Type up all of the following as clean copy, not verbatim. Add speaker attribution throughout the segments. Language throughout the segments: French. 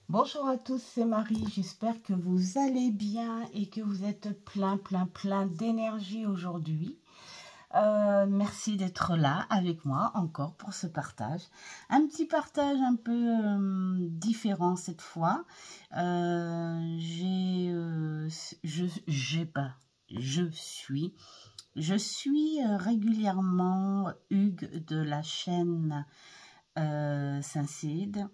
Speaker 1: Bonjour à tous, c'est Marie. J'espère que vous allez bien et que vous êtes plein d'énergie aujourd'hui. Merci d'être là avec moi encore pour ce partage. Un petit partage un peu différent cette fois. Je suis régulièrement Hugues de la chaîne Saint-Cide.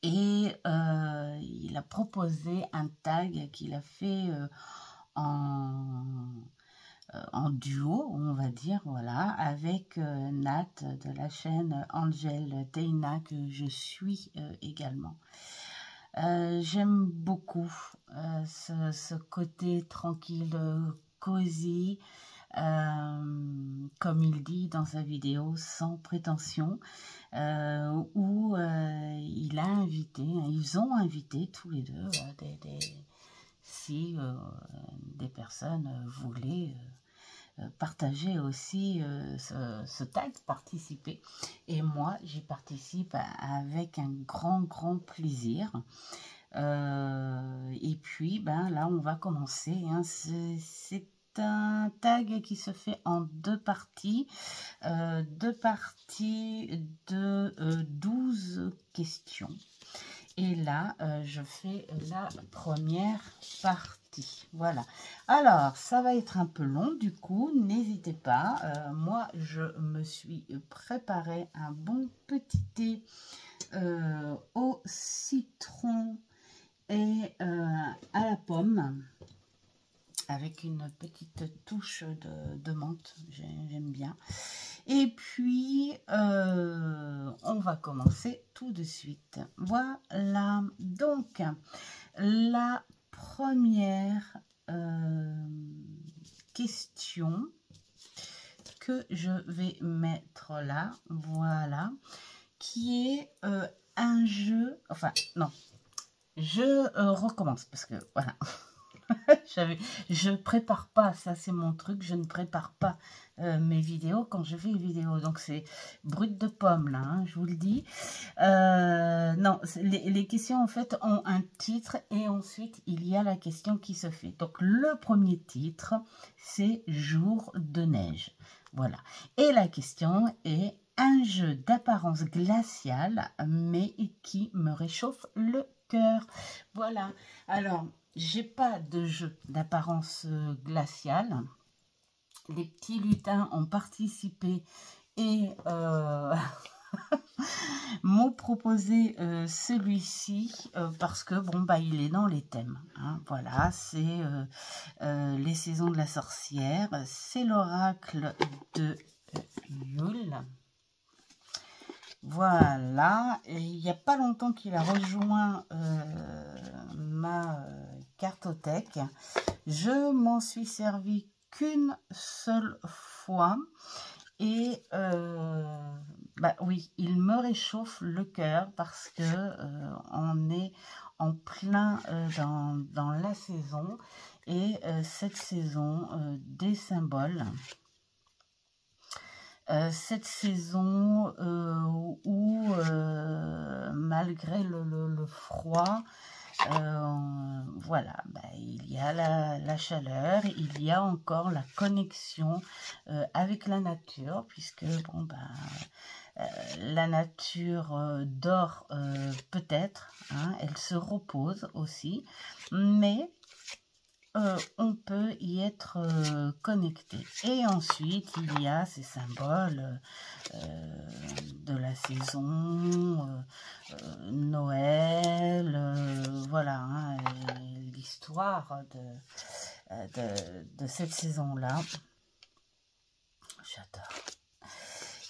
Speaker 1: Et il a proposé un tag qu'il a fait en duo, on va dire, voilà, avec Nat de la chaîne Angel Teina que je suis également. J'aime beaucoup ce côté tranquille, cosy, comme il dit dans sa vidéo, sans prétention, où il a invité, ils ont invité tous les deux si des personnes voulaient partager aussi ce tag, participer. Et moi, j'y participe avec un grand plaisir. Et puis, ben, là, on va commencer. Hein. C'est un tag qui se fait en deux parties de 12 questions. Et là, je fais la première partie. Voilà. Alors, ça va être un peu long, du coup, n'hésitez pas. Moi, je me suis préparé un bon petit thé au citron et à la pomme, avec une petite touche de menthe, j'aime bien. Et puis, on va commencer tout de suite. Voilà, donc, la première question que je vais mettre là, voilà, qui est un jeu, enfin, non, je recommence, parce que, voilà, je prépare pas, ça c'est mon truc, je ne prépare pas mes vidéos quand je fais une vidéo, donc c'est brut de pomme là, hein, je vous le dis. Non, les questions en fait ont un titre et ensuite il y a la question qui se fait. Donc le premier titre c'est Jour de neige, voilà. Et la question est un jeu d'apparence glaciale mais qui me réchauffe le cœur. Voilà, alors j'ai pas de jeu d'apparence glaciale. Les petits lutins ont participé et m'ont proposé celui-ci parce que bon bah il est dans les thèmes. Hein, voilà, c'est les saisons de la sorcière, c'est l'oracle de Yule. Voilà, et il n'y a pas longtemps qu'il a rejoint ma cartothèque. Je m'en suis servi qu'une seule fois et bah oui, il me réchauffe le cœur parce que on est en plein dans la saison et cette saison des symboles. Cette saison où malgré le froid, voilà, bah, il y a la chaleur, il y a encore la connexion avec la nature, puisque bon, bah, la nature dort peut-être, hein, elle se repose aussi, mais on peut y être connecté. Et ensuite, il y a ces symboles de la saison, Noël, voilà, hein, l'histoire de cette saison-là. J'adore.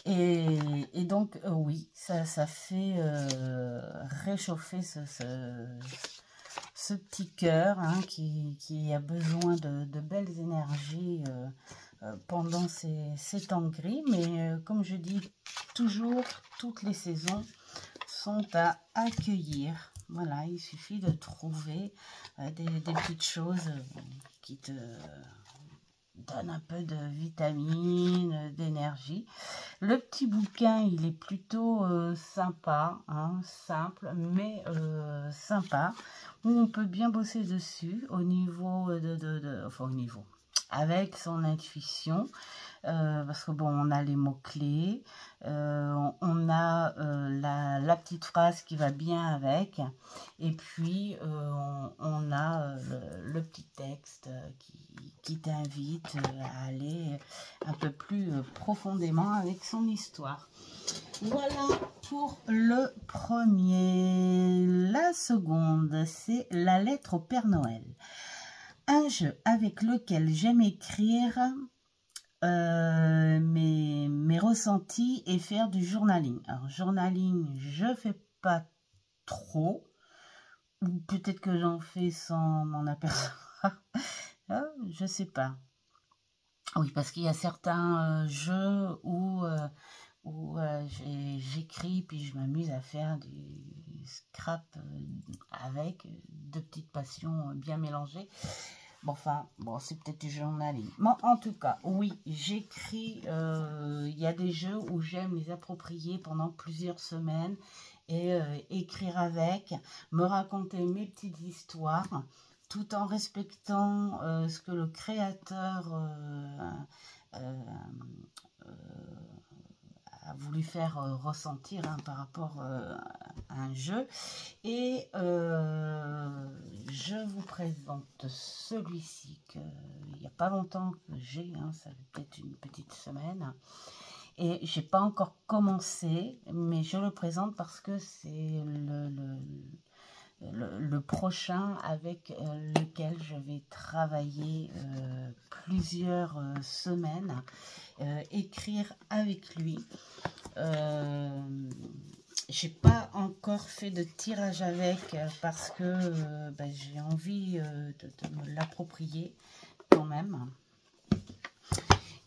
Speaker 1: Et donc, oui, ça fait réchauffer ce petit cœur hein, qui a besoin de belles énergies pendant ces temps gris. Mais comme je dis toujours, toutes les saisons sont à accueillir. Voilà, il suffit de trouver des petites choses qui te donne un peu de vitamine, d'énergie. Le petit bouquin, il est plutôt sympa, hein, simple, mais sympa, où on peut bien bosser dessus au niveau enfin au niveau, avec son intuition. Parce que bon, on a les mots-clés, on a la petite phrase qui va bien avec, et puis on a le petit texte qui t'invite à aller un peu plus profondément avec son histoire. Voilà pour le premier. La seconde, c'est la lettre au Père Noël. Un jeu avec lequel j'aime écrire mes ressentis et faire du journaling. Alors, journaling, je fais pas trop, ou peut-être que j'en fais sans m'en apercevoir. Je sais pas. Oui, parce qu'il y a certains jeux où j'écris puis je m'amuse à faire du scrap avec de petites passions bien mélangées. Bon, enfin, bon, c'est peut-être du journaling. Bon, en tout cas, oui, j'écris. Il y a des jeux où j'aime les approprier pendant plusieurs semaines et écrire avec, me raconter mes petites histoires, tout en respectant ce que le créateur a voulu faire ressentir par rapport à un jeu. Et je vous présente celui-ci qu'il n'y a pas longtemps que j'ai, ça fait peut-être une petite semaine. Et j'ai pas encore commencé, mais je le présente parce que c'est le prochain avec lequel je vais travailler plusieurs semaines, écrire avec lui. J'ai pas encore fait de tirage avec parce que j'ai envie de me l'approprier quand même.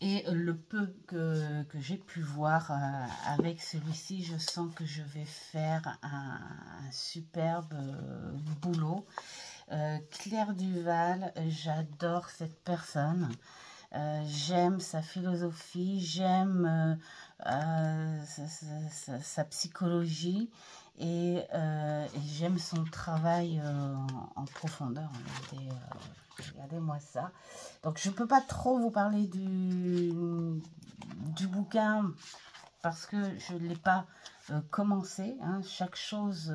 Speaker 1: Et le peu que j'ai pu voir avec celui-ci, je sens que je vais faire un superbe boulot. Claire Duval, j'adore cette personne. J'aime sa philosophie, j'aime sa psychologie et j'aime son travail en profondeur. Regardez-moi ça. Donc je ne peux pas trop vous parler du bouquin parce que je ne l'ai pas commencé. Chaque chose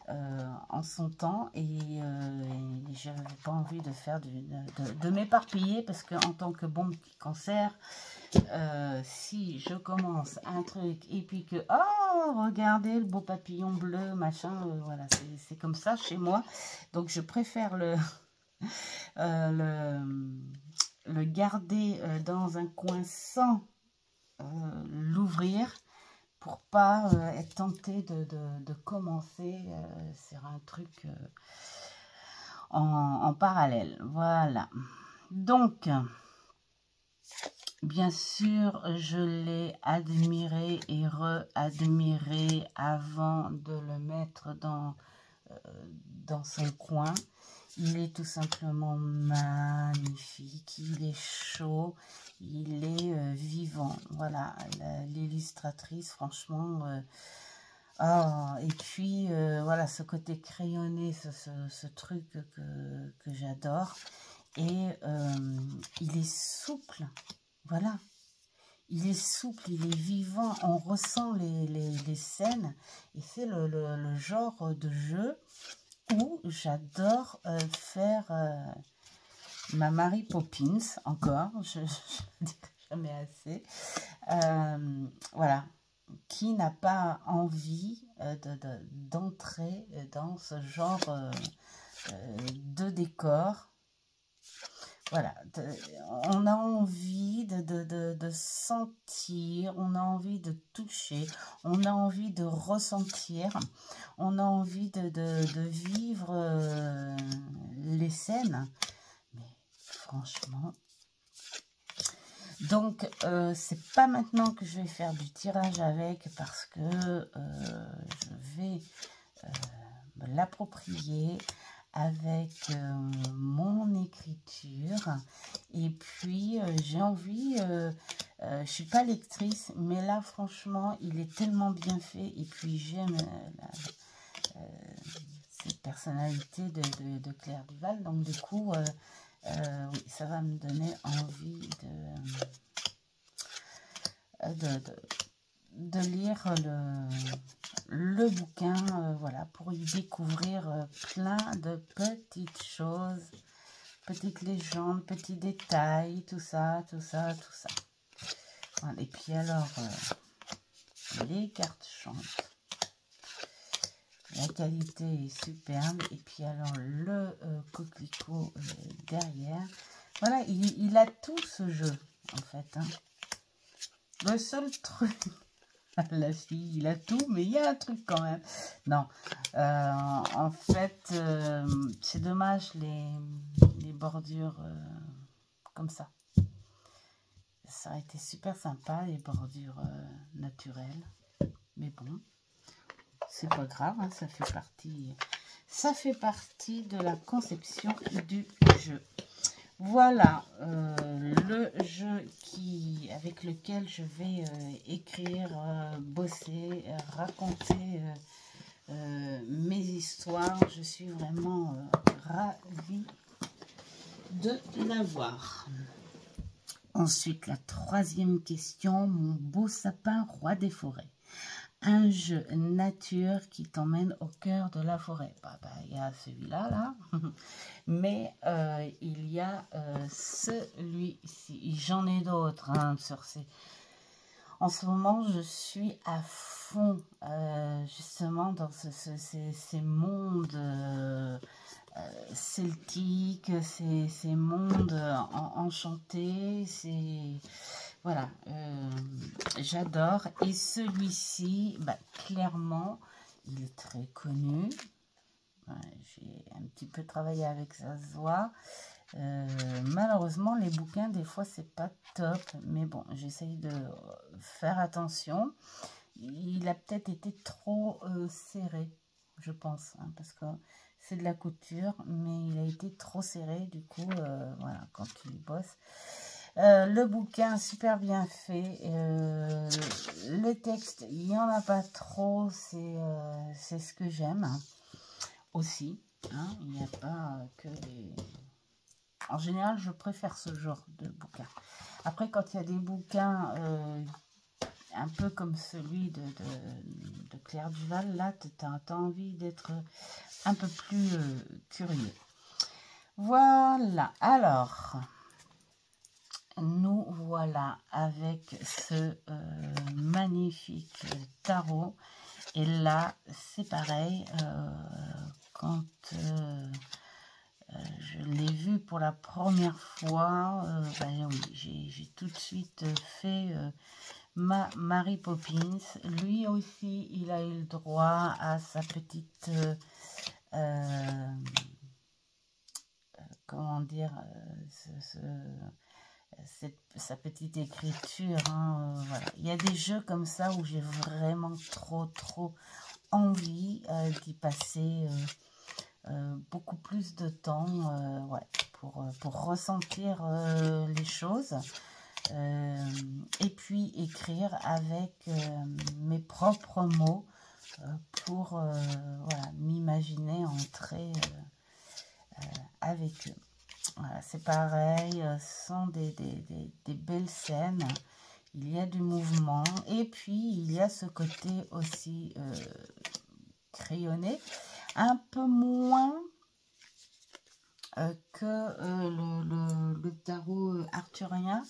Speaker 1: en son temps et je n'avais pas envie de faire de m'éparpiller parce qu'en tant que bon petit cancer, si je commence un truc et puis que oh regardez le beau papillon bleu machin, voilà, c'est comme ça chez moi, donc je préfère le garder dans un coin sans l'ouvrir pour pas être tenté de commencer sur un truc en parallèle. Voilà. Donc, bien sûr, je l'ai admiré et re-admiré avant de le mettre dans son coin. Il est tout simplement magnifique, il est chaud, il est vivant. Voilà, l'illustratrice, franchement. Et puis, voilà, ce côté crayonné, ce truc que j'adore. Et il est souple, voilà. Il est souple, il est vivant, on ressent les scènes. Et c'est le genre de jeu où j'adore faire ma Mary Poppins, encore, je ne dirai jamais assez. Voilà, qui n'a pas envie d'entrer dans ce genre de décor. Voilà, on a envie de sentir, on a envie de toucher, on a envie de ressentir, on a envie de vivre les scènes. Mais franchement, donc c'est pas maintenant que je vais faire du tirage avec parce que je vais me l'approprier avec mon écriture. Et puis, j'ai envie, je suis pas lectrice, mais là, franchement, il est tellement bien fait. Et puis, j'aime cette personnalité de Claire Duval. Donc, du coup, oui, ça va me donner envie de lire le bouquin, voilà, pour y découvrir plein de petites choses, petites légendes, petits détails, tout ça, tout ça, tout ça. Voilà. Et puis alors, les cartes chantent. La qualité est superbe. Et puis alors, le coquelicot derrière. Voilà, il a tout ce jeu, en fait. Hein. Le seul truc... La fille, il a tout, mais il y a un truc quand même. Non, en fait, c'est dommage les bordures comme ça. Ça aurait été super sympa, les bordures naturelles. Mais bon, c'est pas grave, hein, ça fait partie de la conception du jeu. Voilà le jeu avec lequel je vais écrire, bosser, raconter mes histoires. Je suis vraiment ravie de l'avoir. Ensuite, la troisième question, mon beau sapin roi des forêts. Un jeu nature qui t'emmène au cœur de la forêt. Il y a celui-là, là. Mais il y a celui-ci. J'en ai d'autres hein, sur ces... En ce moment, je suis à fond justement dans ces mondes celtiques, ces mondes enchantés. Voilà, j'adore. Et celui-ci, clairement, il est très connu. J'ai un petit peu travaillé avec, ça se voit. Malheureusement, les bouquins, des fois, c'est pas top. Mais bon, j'essaye de faire attention. Il a peut-être été trop serré, je pense. Hein, parce que c'est de la couture, mais il a été trop serré. Du coup, voilà, quand tu bosses. Le bouquin, super bien fait. Le texte, il n'y en a pas trop. C'est ce que j'aime. Hein. Aussi, hein, il n'y a pas que des... En général, je préfère ce genre de bouquin. Après, quand il y a des bouquins un peu comme celui de Claire Duval, là, tu as envie d'être un peu plus curieux. Voilà, alors, nous voilà avec ce magnifique tarot. Et là, c'est pareil, quand je l'ai vu pour la première fois, oui, j'ai tout de suite fait ma Mary Poppins. Lui aussi, il a eu le droit à sa petite, comment dire, sa petite écriture. Hein, voilà. Il y a des jeux comme ça où j'ai vraiment trop envie d'y passer beaucoup plus de temps ouais, pour ressentir les choses et puis écrire avec mes propres mots pour voilà, m'imaginer entrer avec eux. Voilà, c'est pareil, ce sont des belles scènes, il y a du mouvement et puis il y a ce côté aussi crayonné, un peu moins que le tarot arthurien.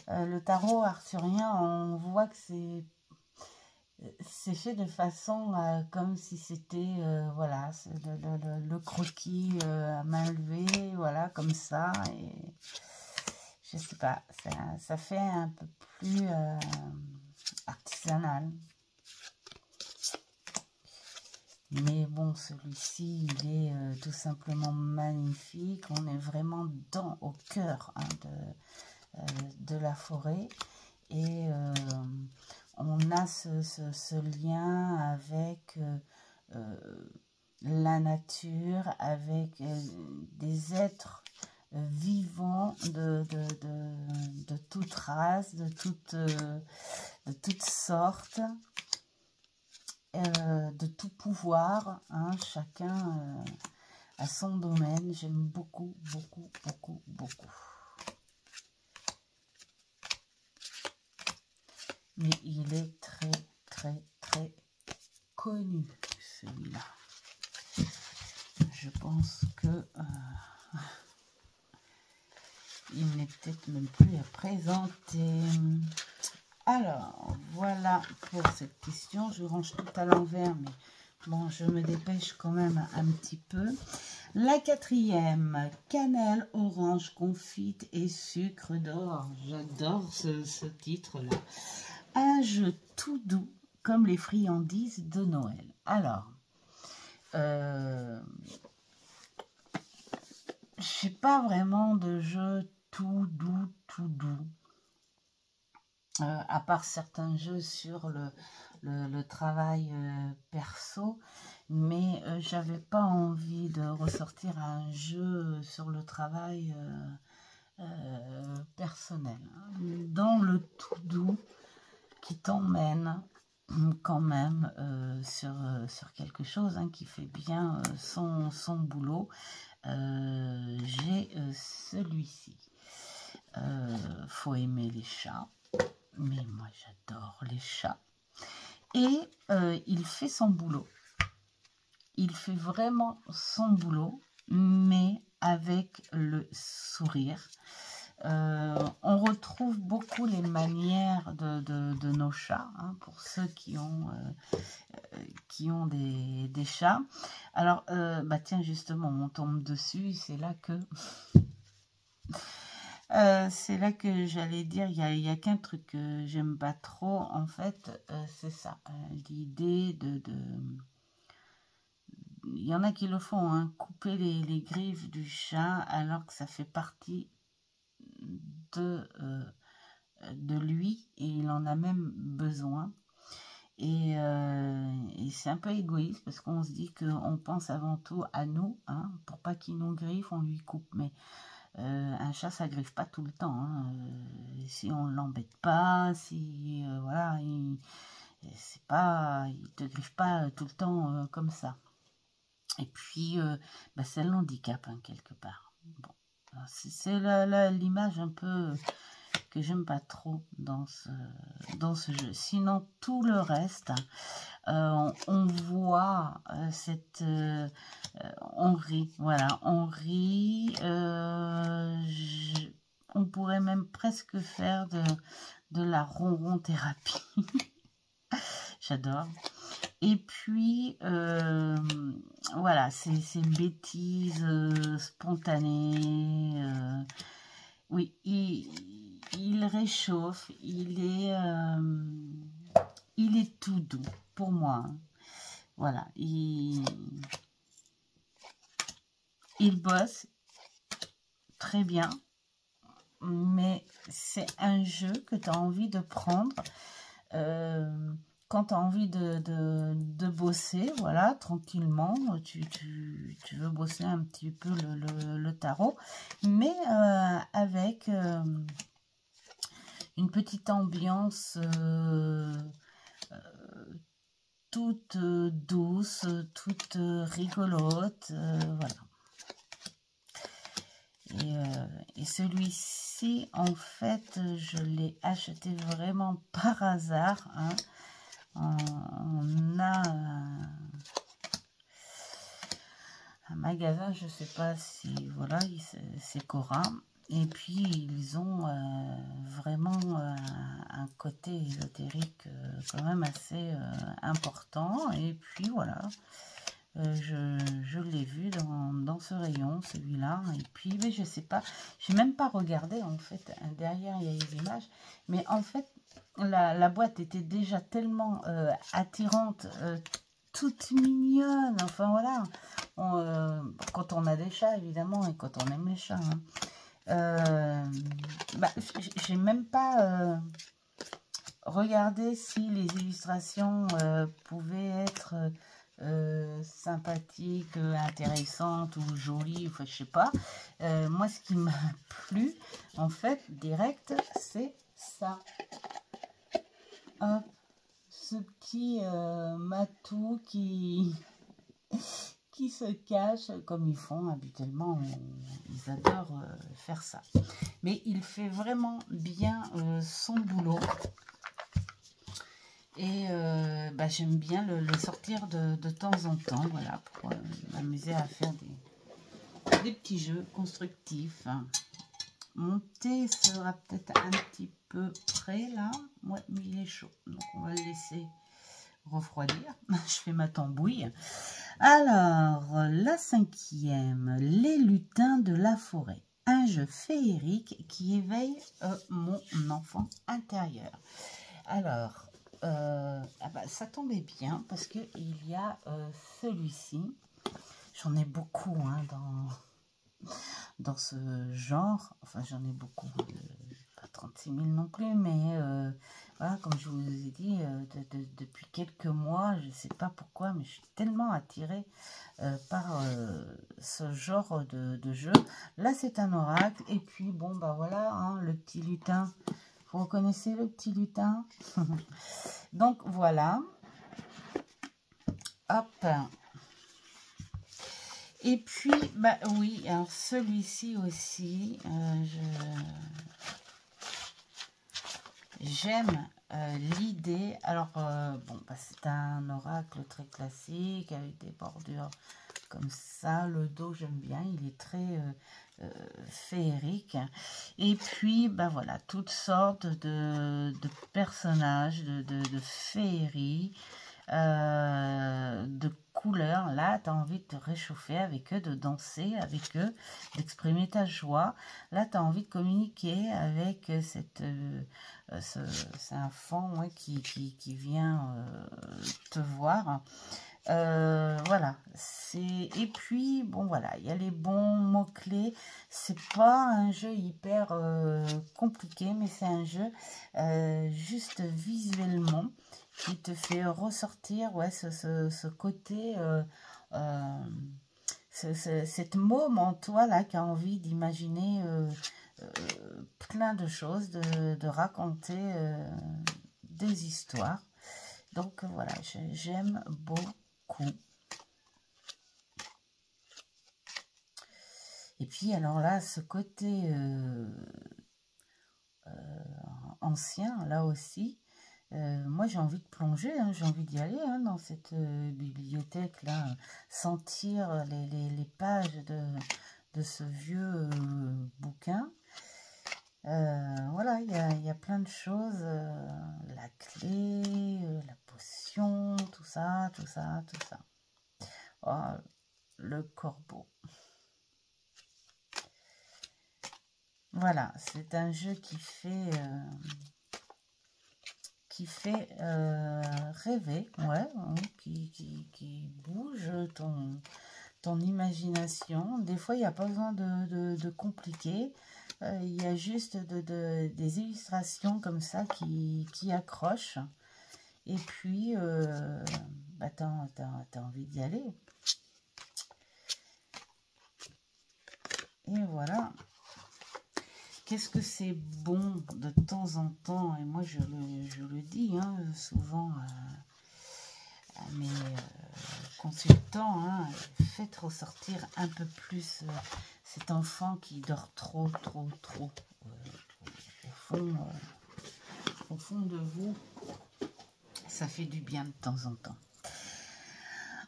Speaker 1: Le tarot arthurien, on voit que c'est fait de façon comme si c'était voilà, le croquis à main levée, voilà, comme ça. Et je sais pas, ça fait un peu plus artisanal. Mais bon, celui-ci, il est tout simplement magnifique. On est vraiment au cœur hein, de la forêt. Et on a ce lien avec la nature, avec des êtres vivants de toute race, de toutes sortes, de tout pouvoir, hein, chacun à son domaine. J'aime beaucoup, beaucoup, beaucoup, beaucoup. Mais il est très, très, très connu, celui-là. Je pense que il n'est peut-être même plus à présenter. Alors, voilà pour cette question. Je range tout à l'envers, mais bon, je me dépêche quand même un petit peu. La quatrième, cannelle, orange, confite et sucre d'or. J'adore ce titre-là. Un jeu tout doux, comme les friandises de Noël. Alors, je n'ai pas vraiment de jeu tout doux, tout doux. À part certains jeux sur le travail perso, mais j'avais pas envie de ressortir un jeu sur le travail personnel. Dans le tout doux qui t'emmène quand même sur quelque chose, hein, qui fait bien son boulot, j'ai celui-ci. Faut aimer les chats. Mais moi, j'adore les chats. Et il fait son boulot. Il fait vraiment son boulot, mais avec le sourire. On retrouve beaucoup les manières de nos chats, hein, pour ceux qui ont des chats. Alors, bah tiens, justement, on tombe dessus, c'est là que... c'est là que j'allais dire, il y a qu'un truc que j'aime pas trop, en fait, c'est ça, l'idée il y en a qui le font, hein, couper les griffes du chat alors que ça fait partie de lui et il en a même besoin. Et c'est un peu égoïste parce qu'on se dit qu'on pense avant tout à nous, hein, pour pas qu'il nous griffe, on lui coupe, mais... un chat, ça griffe pas tout le temps, hein. Si on l'embête pas, si voilà, il te griffe pas tout le temps comme ça. Et puis, bah, c'est le handicap, hein, quelque part. Bon, c'est l'image un peu que j'aime pas trop dans ce jeu. Sinon, tout le reste, on voit on rit, voilà, on rit. On pourrait même presque faire de la ronron thérapie. J'adore. Et puis, voilà, c'est une bêtise spontanée. Oui, il réchauffe, il est tout doux pour moi. Hein. Voilà, il bosse très bien, mais c'est un jeu que tu as envie de prendre quand tu as envie de bosser, voilà, tranquillement, tu veux bosser un petit peu le tarot, mais avec une petite ambiance toute douce, toute rigolote, voilà. Et celui-ci, en fait, je l'ai acheté vraiment par hasard. Hein. On a un magasin, je ne sais pas si, voilà, c'est Cora. Et puis, ils ont vraiment un côté ésotérique quand même assez important. Et puis, voilà. Je l'ai vu dans ce rayon, celui-là. Et puis, mais je sais pas, j'ai même pas regardé, en fait. Derrière, il y a les images. Mais en fait, la boîte était déjà tellement attirante, toute mignonne. Enfin, voilà. Quand on a des chats, évidemment, et quand on aime les chats. Hein. Bah, j'ai même pas regardé si les illustrations pouvaient être... sympathique, intéressante ou jolie, enfin je sais pas. Moi ce qui m'a plu en fait direct c'est ça. Hop, ce petit matou qui se cache comme ils font habituellement. Ils adorent faire ça. Mais il fait vraiment bien son boulot. Et bah, j'aime bien le sortir de temps en temps, voilà, pour m'amuser à faire des petits jeux constructifs. Mon thé sera peut-être un petit peu prêt là. Ouais, mais il est chaud, donc on va le laisser refroidir. Je fais ma tambouille. Alors, la 5e, les lutins de la forêt. Un jeu féerique qui éveille mon enfant intérieur. Alors, ah bah, ça tombait bien parce qu'il y a celui-ci. J'en ai beaucoup hein, dans ce genre. Enfin, j'en ai beaucoup. Pas 36 000 non plus, mais voilà, comme je vous ai dit, depuis quelques mois, je ne sais pas pourquoi, mais je suis tellement attirée par ce genre de jeu. Là, c'est un oracle. Et puis, bon, bah voilà, hein, le petit lutin. Vous reconnaissez le petit lutin? Donc, voilà. Hop. Et puis, bah oui, alors celui-ci aussi, j'aime l'idée. Alors, bon, bah, c'est un oracle très classique avec des bordures comme ça. Le dos, j'aime bien, il est très féerique. Et puis, bah voilà, toutes sortes de personnages, de féerie. De couleurs. Là, tu as envie de te réchauffer avec eux, de danser avec eux, d'exprimer ta joie. Là, tu as envie de communiquer avec cette c'est un enfant ouais, qui vient te voir. Voilà. Et puis, bon, voilà, il y a les bons mots-clés. C'est pas un jeu hyper compliqué, mais c'est un jeu juste visuellement qui te fait ressortir ouais, ce côté, cette môme en toi là qui a envie d'imaginer plein de choses, de raconter des histoires. Donc voilà, j'aime beaucoup. Et puis alors là, ce côté ancien, là aussi, moi j'ai envie de plonger, hein, j'ai envie d'y aller hein, dans cette bibliothèque là, sentir les pages de ce vieux bouquin. Voilà, il y a plein de choses, la clé, la potion, tout ça, tout ça, tout ça. Oh, le corbeau. Voilà, c'est un jeu qui fait rêver, ouais, qui bouge ton imagination. Des fois, il n'y a pas besoin de compliquer. Il y a juste des illustrations comme ça qui accrochent. Et puis, bah, t'as envie d'y aller. Et voilà. Qu'est-ce que c'est bon de temps en temps, et moi je le dis hein, souvent à mes consultants, hein, faites ressortir un peu plus cet enfant qui dort trop au fond de vous. Ça fait du bien de temps en temps.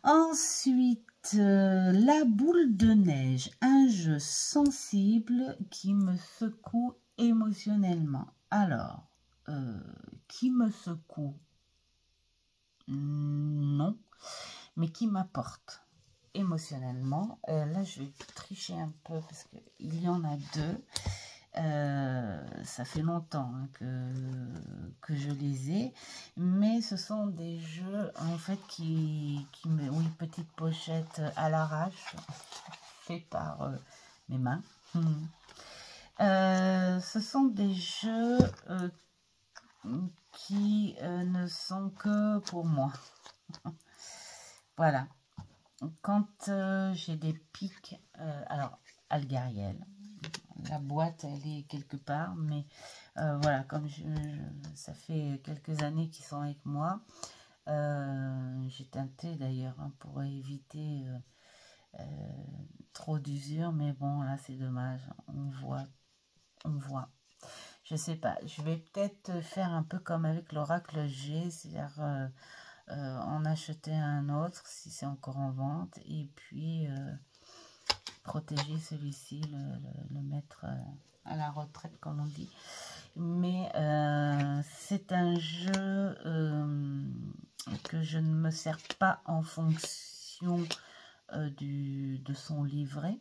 Speaker 1: Ensuite, la boule de neige, un jeu sensible qui me secoue émotionnellement. Alors, qui me secoue? Non, mais qui m'apporte émotionnellement. Là, je vais tricher un peu parce qu'il y en a deux. Ça fait longtemps hein, que je les ai, mais ce sont des jeux en fait qui me, oui, petite pochette à l'arrache, fait par mes mains. Ce sont des jeux qui ne sont que pour moi. Voilà. Quand j'ai des pics, alors, Algariel, la boîte, elle est quelque part, mais voilà, comme ça fait quelques années qu'ils sont avec moi, j'ai teinté d'ailleurs hein, pour éviter trop d'usure, mais bon, là, c'est dommage, on voit. Je sais pas, je vais peut-être faire un peu comme avec l'oracle G, c'est-à-dire en acheter un autre si c'est encore en vente, et puis protéger celui-ci, le mettre à la retraite comme on dit. Mais c'est un jeu que je ne me sers pas en fonction de son livret,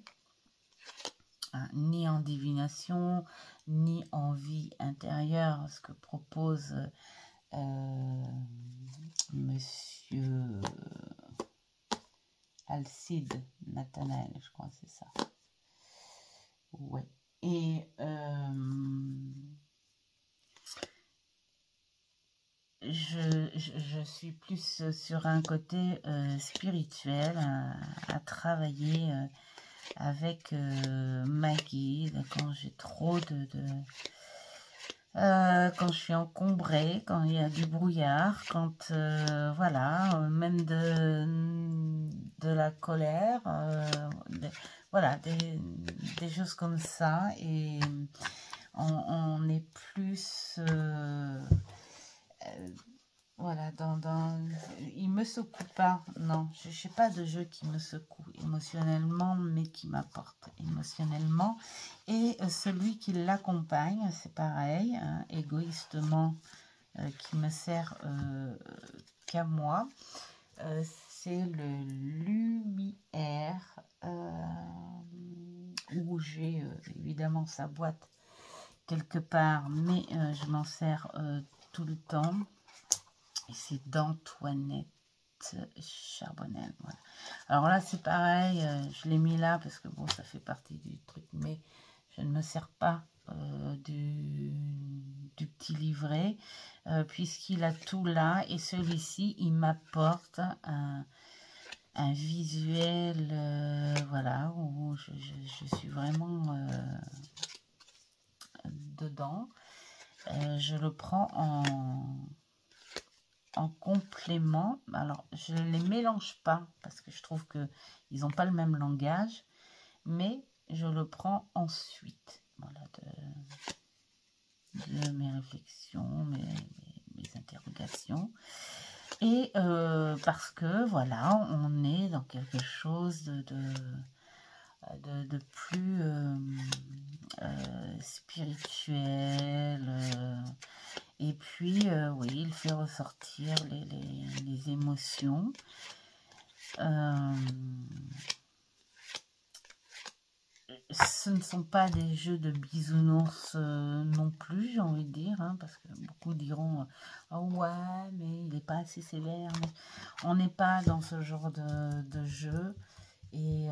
Speaker 1: hein, ni en divination, ni en vie intérieure, ce que propose Monsieur Alcide Nathanaël, je crois que c'est ça. Ouais. Et je suis plus sur un côté spirituel à travailler avec ma guide quand j'ai trop quand je suis encombrée, quand il y a du brouillard, quand voilà, même de la colère, voilà, des choses comme ça, et on est plus voilà, il me secoue pas, non, je sais pas de jeu qui me secoue émotionnellement, mais qui m'apporte émotionnellement. Et celui qui l'accompagne, c'est pareil, hein, égoïstement, qui me sert qu'à moi, c'est le Lumière, où j'ai évidemment sa boîte quelque part, mais je m'en sers tout le temps. Et c'est d'Antoinette Charbonnel. Voilà. Alors là, c'est pareil, je l'ai mis là parce que bon, ça fait partie du truc, mais je ne me sers pas du petit livret puisqu'il a tout là. Et celui-ci, il m'apporte un visuel, voilà, où je suis vraiment dedans. Je le prends en complément. Alors, je ne les mélange pas parce que je trouve qu'ils n'ont pas le même langage, mais je le prends ensuite. Voilà, de mes réflexions, mes interrogations. Et parce que, voilà, on est dans quelque chose de plus spirituel. Et puis, oui, il fait ressortir les émotions. Ce ne sont pas des jeux de bisounours non plus, j'ai envie de dire, hein, parce que beaucoup diront « Oh ouais, mais il n'est pas assez sévère. » On n'est pas dans ce genre de jeu. Et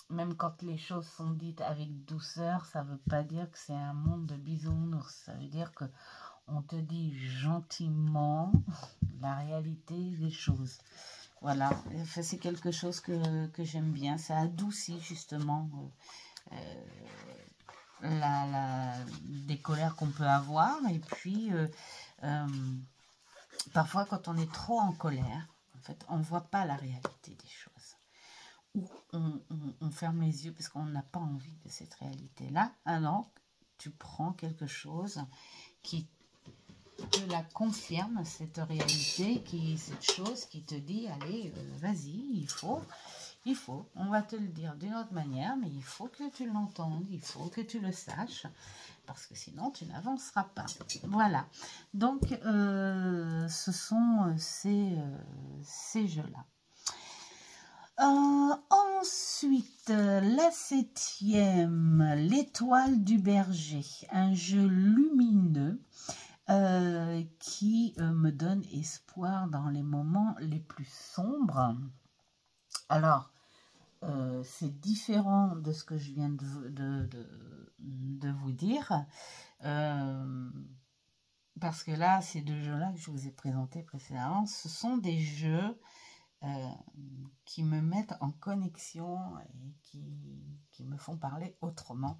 Speaker 1: même quand les choses sont dites avec douceur, ça ne veut pas dire que c'est un monde de bisounours. Ça veut dire que on te dit gentiment la réalité des choses. Voilà, enfin, c'est quelque chose que j'aime bien. Ça adoucit justement des colères qu'on peut avoir. Et puis, parfois, quand on est trop en colère, en fait, on ne voit pas la réalité des choses. Ou on ferme les yeux parce qu'on n'a pas envie de cette réalité-là. Alors, tu prends quelque chose qui te la confirme, cette réalité, cette chose qui te dit, allez, vas-y, il faut, on va te le dire d'une autre manière, mais il faut que tu l'entendes, il faut que tu le saches, parce que sinon tu n'avanceras pas. Voilà, donc ce sont ces jeux-là. Ensuite, la 7e, l'étoile du berger, un jeu lumineux qui me donne espoir dans les moments les plus sombres. Alors, c'est différent de ce que je viens de vous dire, parce que là, ces deux jeux-là que je vous ai présentés précédemment, ce sont des jeux qui me mettent en connexion et qui me font parler autrement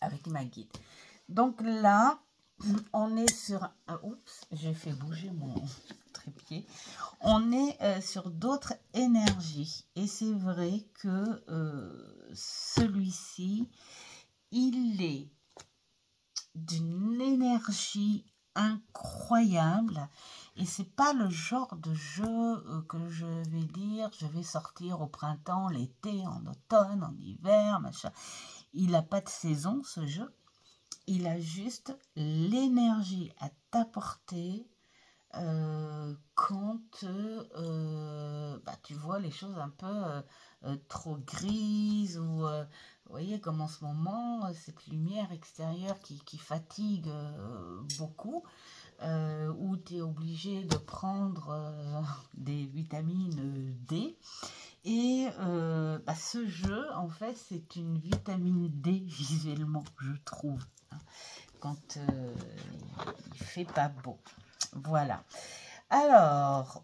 Speaker 1: avec ma guide. Donc là, on est sur... oups, j'ai fait bouger mon trépied. On est sur d'autres énergies. Et c'est vrai que celui-ci, il est d'une énergie incroyable. Et c'est pas le genre de jeu que je vais dire, je vais sortir au printemps, l'été, en automne, en hiver, machin. Il n'a pas de saison, ce jeu. Il a juste l'énergie à t'apporter quand tu vois les choses un peu trop grises ou vous voyez comme en ce moment cette lumière extérieure qui fatigue beaucoup, où tu es obligé de prendre des vitamines D. Et ce jeu, en fait, c'est une vitamine D visuellement, je trouve, hein, quand il fait pas beau. Voilà. Alors,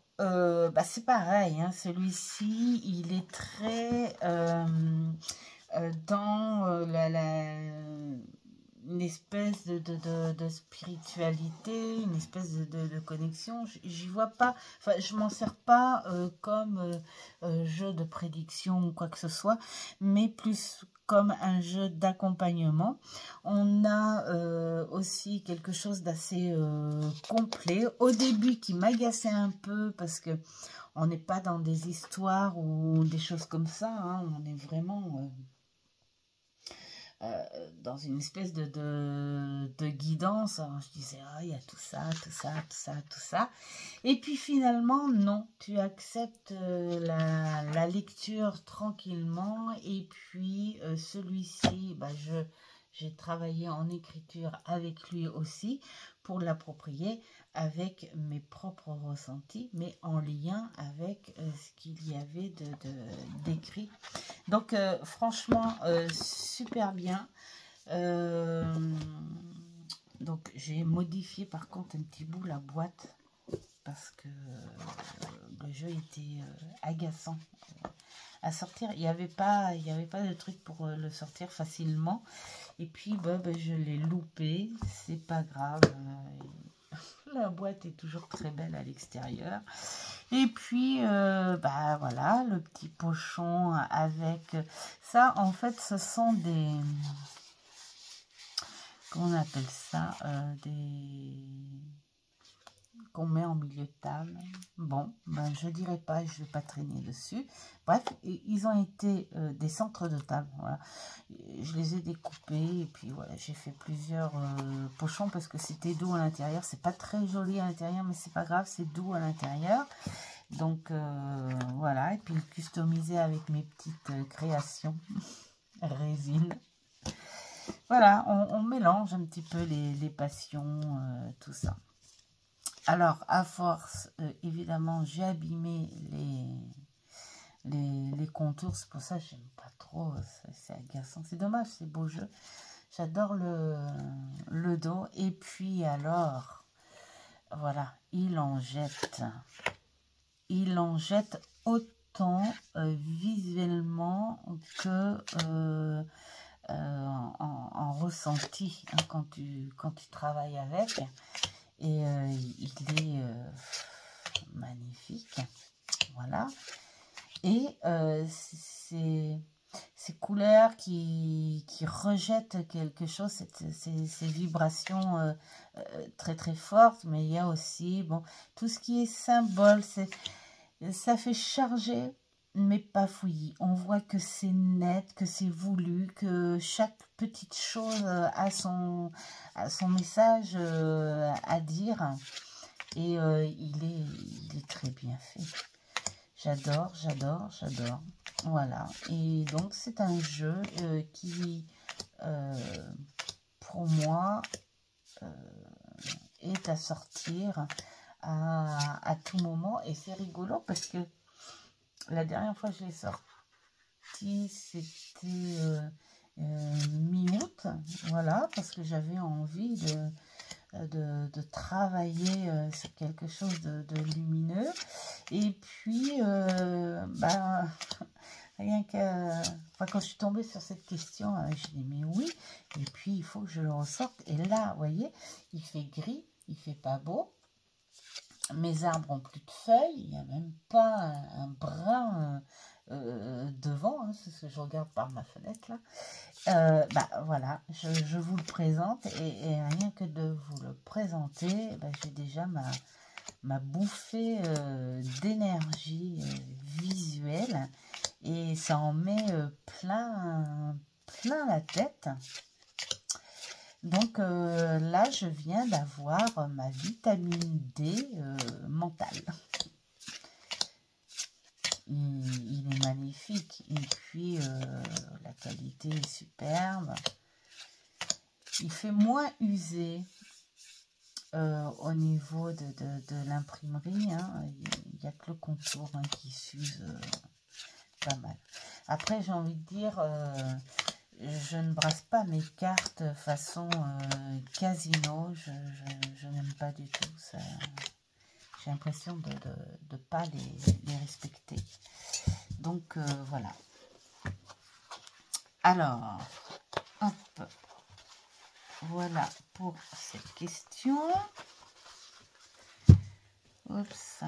Speaker 1: c'est pareil, hein, celui-ci, il est très dans une espèce de spiritualité, une espèce de connexion. J'y vois pas, enfin, je m'en sers pas comme jeu de prédiction ou quoi que ce soit, mais plus comme un jeu d'accompagnement. On a aussi quelque chose d'assez complet. Au début, qui m'agaçait un peu parce que on n'est pas dans des histoires ou des choses comme ça, hein, on est vraiment... dans une espèce de guidance. Alors, je disais, ah, il y a tout ça, tout ça, tout ça, tout ça. Et puis finalement, non, tu acceptes la lecture tranquillement. Et puis celui-ci, j'ai travaillé en écriture avec lui aussi pour l'approprier avec mes propres ressentis, mais en lien avec ce qu'il y avait d'écrit. Donc franchement, super bien. Donc j'ai modifié par contre un petit bout la boîte parce que le jeu était agaçant à sortir. Il n'y avait pas de truc pour le sortir facilement. Et puis je l'ai loupé. C'est pas grave. La boîte est toujours très belle à l'extérieur. Et puis, voilà, le petit pochon avec ça. En fait, ce sont des... Comment on appelle ça qu'on met en milieu de table. Bon, je dirais pas, je vais pas traîner dessus. Bref, ils ont été des centres de table. Voilà. Je les ai découpés et puis voilà, j'ai fait plusieurs pochons parce que c'était doux à l'intérieur. C'est pas très joli à l'intérieur, mais c'est pas grave, c'est doux à l'intérieur. Donc voilà, et puis customiser avec mes petites créations résine. Voilà, on mélange un petit peu les passions, tout ça. Alors, à force, évidemment, j'ai abîmé les contours. C'est pour ça que j'aime pas trop. C'est agaçant. C'est dommage, c'est beau jeu. J'adore le dos. Et puis, alors, voilà, il en jette. Il en jette autant visuellement que en ressenti, hein, quand tu travailles avec. Et il est magnifique, voilà. Et ces couleurs qui rejettent quelque chose, ces vibrations très très fortes, mais il y a aussi tout ce qui est symbole, ça fait charger, mais pas fouillis. On voit que c'est net, que c'est voulu, que chaque petite chose a son message à dire. Et il est très bien fait. J'adore, j'adore, j'adore. Voilà. Et donc, c'est un jeu qui, pour moi, est à sortir à tout moment. Et c'est rigolo parce que la dernière fois que je l'ai sorti, c'était mi-août. Voilà, parce que j'avais envie de travailler sur quelque chose de lumineux. Et puis, bah, rien que enfin, quand je suis tombée sur cette question, je dis mais oui, et puis il faut que je le ressorte. Et là, vous voyez, il fait gris, il fait pas beau. Mes arbres ont plus de feuilles, il n'y a même pas un brin devant, hein, c'est ce que je regarde par ma fenêtre là. Bah voilà, je vous le présente et rien que de vous le présenter, bah, j'ai déjà ma bouffée d'énergie visuelle et ça en met plein la tête. Donc là, je viens d'avoir ma vitamine D mentale. Il est magnifique et puis la qualité est superbe. Il fait moins usé au niveau de l'imprimerie. Hein. Il n'y a que le contour hein, qui s'use pas mal. Après, j'ai envie de dire... je ne brasse pas mes cartes façon casino, je n'aime pas du tout ça. J'ai l'impression de ne pas les respecter. Donc voilà. Alors, hop, voilà pour cette question. Oups.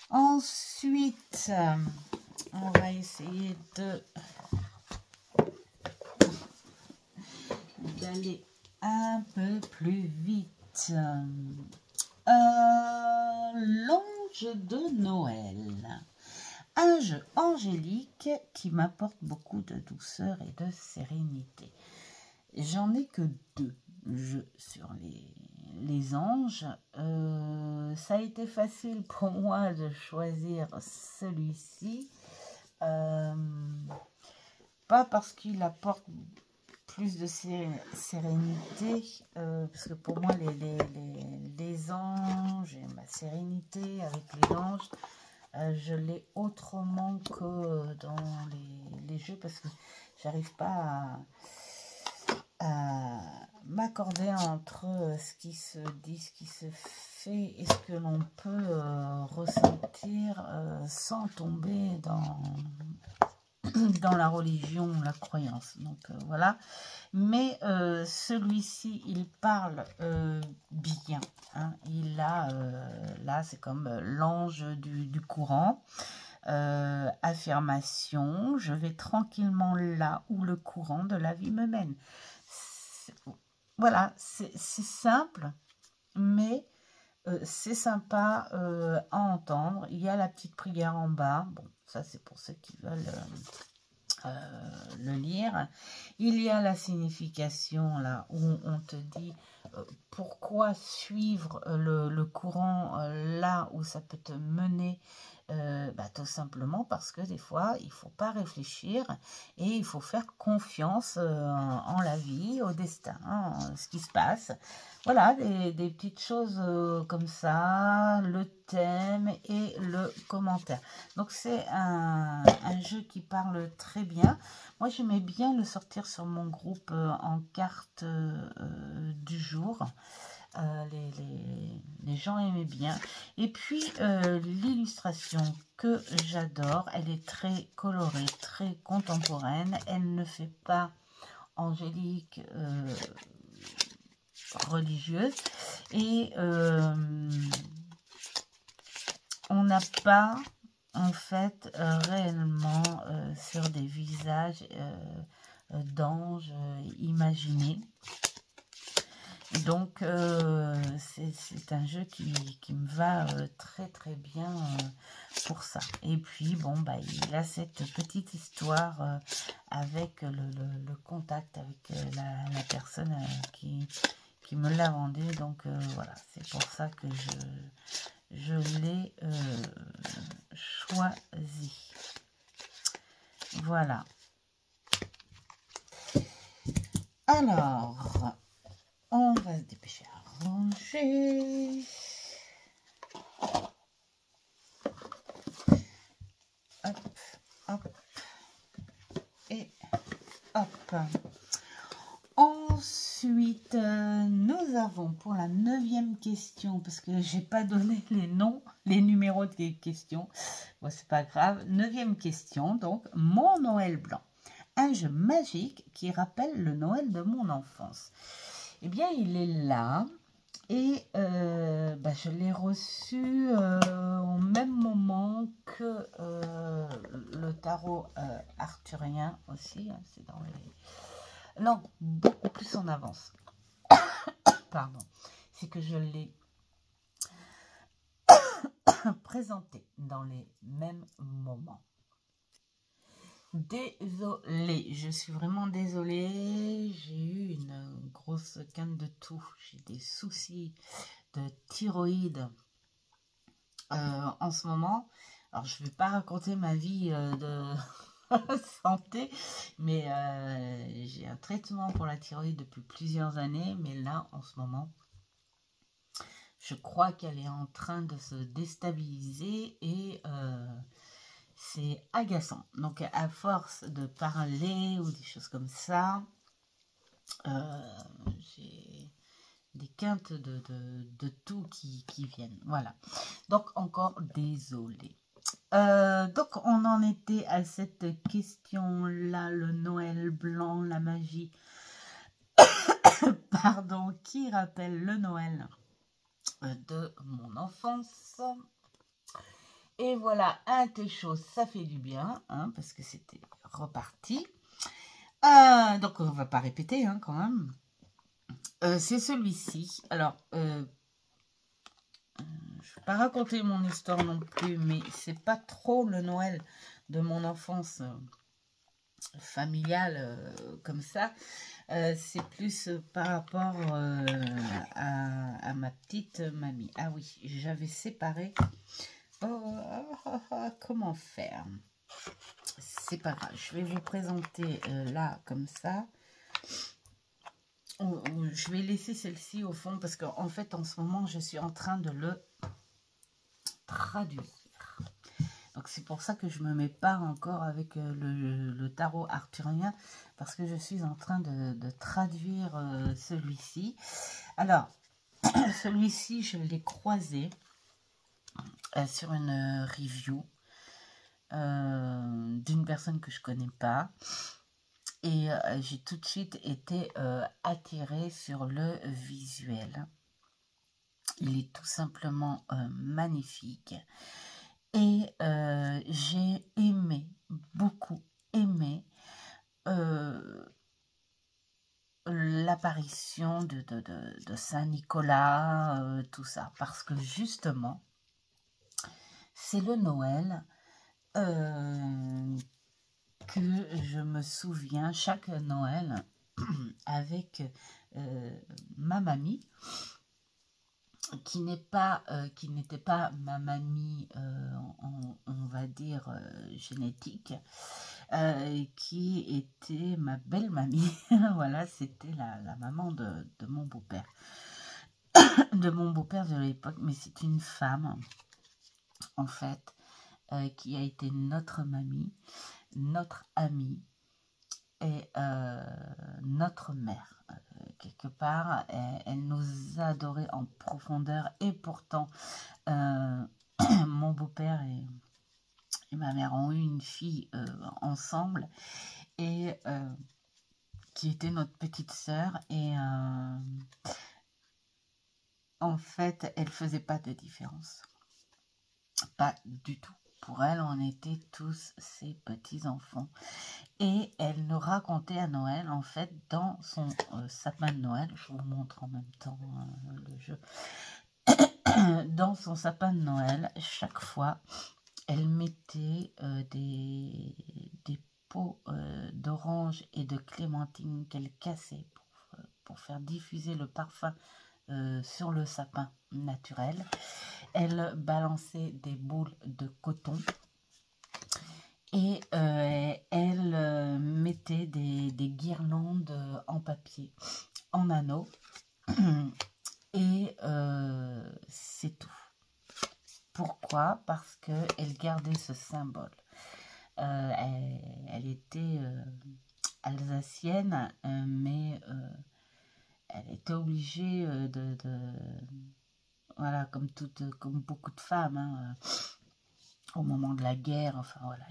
Speaker 1: Ensuite, on va essayer d'aller un peu plus vite. L'ange de Noël. Un jeu angélique qui m'apporte beaucoup de douceur et de sérénité. J'en ai que 2 jeux sur les anges. Ça a été facile pour moi de choisir celui-ci. Pas parce qu'il apporte plus de sérénité, parce que pour moi les anges et ma sérénité avec les anges, je l'ai autrement que dans les jeux, parce que j'arrive pas à m'accorder entre ce qui se dit, ce qui se fait et ce que l'on peut ressentir sans tomber dans la religion, la croyance. Donc voilà. Mais celui-ci, il parle bien. Hein. Il a, là, c'est comme l'ange du courant. Affirmation, je vais tranquillement là où le courant de la vie me mène. Voilà, c'est simple, mais c'est sympa à entendre. Il y a la petite prière en bas. Bon, ça c'est pour ceux qui veulent le lire. Il y a la signification là où on te dit pourquoi suivre le courant là où ça peut te mener. Bah, tout simplement parce que des fois il faut pas réfléchir et il faut faire confiance en la vie, au destin, ce qui se passe. Voilà, des petites choses comme ça, le thème et le commentaire. Donc c'est un jeu qui parle très bien. Moi j'aimais bien le sortir sur mon groupe en carte du jour. Les gens aimaient bien. Et puis l'illustration que j'adore, elle est très colorée, très contemporaine. Elle ne fait pas angélique religieuse. Et on n'a pas en fait réellement sur des visages d'anges imaginés. Donc c'est un jeu qui me va très très bien pour ça. Et puis bon bah il a cette petite histoire avec le contact avec la personne qui me l'a vendu. Donc voilà, c'est pour ça que je l'ai choisi. Voilà. Alors, on va se dépêcher à ranger. Hop, hop. Et hop. Ensuite, nous avons pour la 9e question, parce que j'ai pas donné les noms, les numéros des questions. Bon, c'est pas grave. 9e question, donc, mon Noël blanc. Un jeu magique qui rappelle le Noël de mon enfance. Eh bien, il est là. Et je l'ai reçu au même moment que le tarot arthurien aussi. Hein, c'est dans les... Non, beaucoup plus en avance. Pardon. C'est que je l'ai présenté dans les mêmes moments. Désolée, je suis vraiment désolée. J'ai eu une grosse canne de toux. J'ai des soucis de thyroïde en ce moment. Alors, je ne vais pas raconter ma vie de santé, mais j'ai un traitement pour la thyroïde depuis plusieurs années. Mais là, en ce moment, je crois qu'elle est en train de se déstabiliser et c'est agaçant. Donc, à force de parler ou des choses comme ça, j'ai des quintes de tout qui viennent. Voilà. Donc, encore désolée. Donc, on en était à cette question-là, le Noël blanc, la magie, pardon, qui rappelle le Noël de mon enfance. Et voilà, un thé chaud, ça fait du bien, hein, parce que c'était reparti. Donc, on ne va pas répéter, hein, quand même. C'est celui-ci. Alors, je ne vais pas raconter mon histoire non plus, mais c'est pas trop le Noël de mon enfance familiale comme ça. C'est plus par rapport à ma petite mamie. Ah oui, j'avais séparé. Comment faire? C'est pas grave, je vais vous présenter là comme ça. Je vais laisser celle-ci au fond parce qu'en fait en ce moment je suis en train de le traduire. Donc c'est pour ça que je me mets pas encore avec le tarot arthurien, parce que je suis en train de traduire celui-ci. Alors celui-ci je l'ai croisé sur une review d'une personne que je connais pas. Et j'ai tout de suite été attirée sur le visuel. Il est tout simplement magnifique. Et j'ai aimé, beaucoup aimé, l'apparition de Saint-Nicolas, tout ça. Parce que justement, c'est le Noël que je me souviens chaque Noël avec ma mamie, qui n'était pas ma mamie, on va dire génétique, qui était ma belle mamie. Voilà, c'était la maman de mon beau-père, de mon beau-père de l'époque, mais c'est une femme en fait qui a été notre mamie, notre amie et notre mère. Quelque part, elle nous a adorés en profondeur, et pourtant mon beau-père et ma mère ont eu une fille ensemble, et qui était notre petite sœur, et en fait elle faisait pas de différence, pas du tout. Pour elle, on était tous ses petits-enfants. Et elle nous racontait à Noël, en fait, dans son sapin de Noël, je vous montre en même temps le jeu, dans son sapin de Noël, chaque fois, elle mettait des pots d'orange et de clémentine qu'elle cassait pour faire diffuser le parfum sur le sapin naturel. Elle balançait des boules de coton et elle mettait des guirlandes en papier, en anneaux, et c'est tout. Pourquoi? Parce qu'elle gardait ce symbole. Elle était alsacienne, mais elle était obligée voilà, comme beaucoup de femmes, hein, au moment de la guerre, enfin voilà,